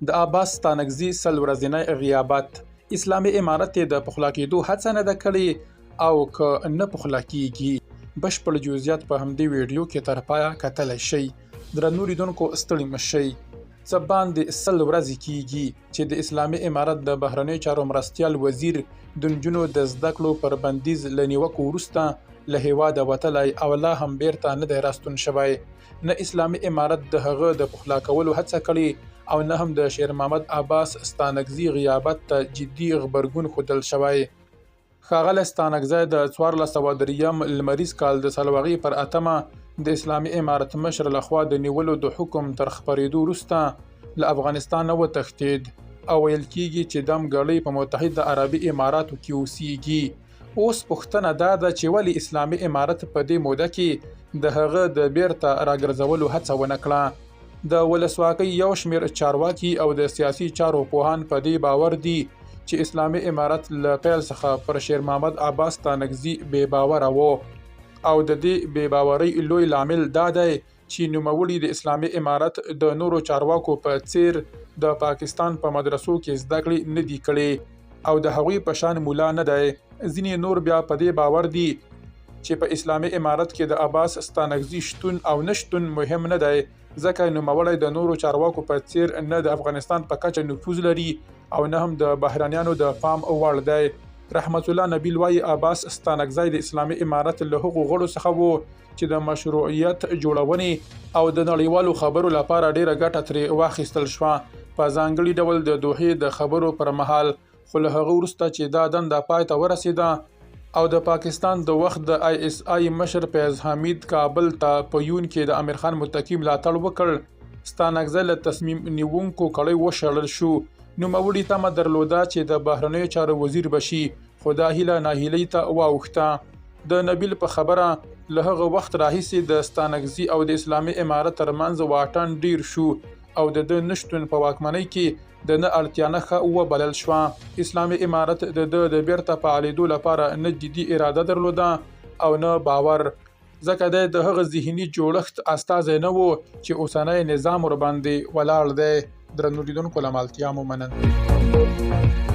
د عباس ستانکزي 100 ورځنی غیابت. اسلامي امارت د پخلا کېدو هڅه نه ده کړې او که نه پخلا کېږي. بشپړ جزئیات په همدې ویډیو کې تر پایه کتلی شئ. درنو لیدونکو ستړي مه شئ. څه باندې 100 ورځې کېږي چې د اسلامي امارت د بهرنیو چارو مرستیال وزیر د نجونو د زده کړو پر بندیز له نیوکو وروسته له هېواده وتلی او لا هم بیرته نه دی راستون شوی. نه اسلامي امارت د هغه د پخلا کولو هڅه کړې او نه هم د شیر محمد عباس ستانکزي غیابت ته جدي غبرګون ښودل شوی. ښاغلی ستانکزی د 1403 لمریز کال د سلواغي پر 8 د اسلامي امارت مشر لخوا د نیولو د حکم تر خپرېدو وروسته له افغانستانه وتښتېد او ویل کېږي چې دم ګړۍ په متحده عربي اماراتو کې اوسېږي. اوس پوښتنه دا ده چې ولې اسلامي امارت په دې موده کې د هغه د بیرته راګرځولو هڅه ونه کړه. د ولسواکۍ یو شمېر چارواکي او د سیاسي چارو پوهان په دې باور دي چې اسلامي امارت له پیل څخه پر شیر محمد عباس ستانکزي بې باوره و او د دې بې باورۍ لوی لامل دا دی چې نوموړي د اسلامي امارت د نورو چارواکو په څیر د پاکستان په مدرسو کې زده کړې نه دي کړې او د هغوی په شان مولا نه دی. ځینې نور بیا په دې باور دي چې په اسلامي امارت کې د عباس ستانکزي شتون او نشتون مهم نه دی ځکه نوموړی د نورو چارواکو په څیر نه د افغانستان په کچه نفوذ لري او نه هم د بهرنیانو د پام وړ دی. رحمت الله نبیل وایي عباس ستانکزی د اسلامي امارت له هغو غړو څخه و چې د مشروعیت جوړونې او د نړیوالو خبرو لپاره ډیره ګټه ترې واخیستل شوه په ځانګړي ډول د دوحې د خبرو پر مهال. خو له هغه وروسته چې دا دنده پای ته ورسېده او د پاکستان د وخت د ISI مشر فیض حمید کابل ته په یون کې د امیر خان متقي ملاتړ وکړ، ستانکزی له تصمیم نیونکو کړۍ وشړل شو. نوموړي تمه درلوده چې د بهرنیو چارو وزیر بشي، خو دا هیله ناهیلۍ ته واوښته. د نبیل په خبره له هغه وخت راهیسې د ستانکزي او د اسلامي امارت ترمنځ واټن ډیر شو او د ده نشتون په واکمنۍ کې د نه اړتیا نښه وبلل شوه. اسلامي امارت د ده د بیرته فعالېدو لپاره نه جدي اراده درلوده او نه باور، ځکه دی د هغه ذهني جوړښت استازی نه و چې اوسنی نظام ورباندې ولاړ دی. درنو لیدونکو له مالتیا مو مننه.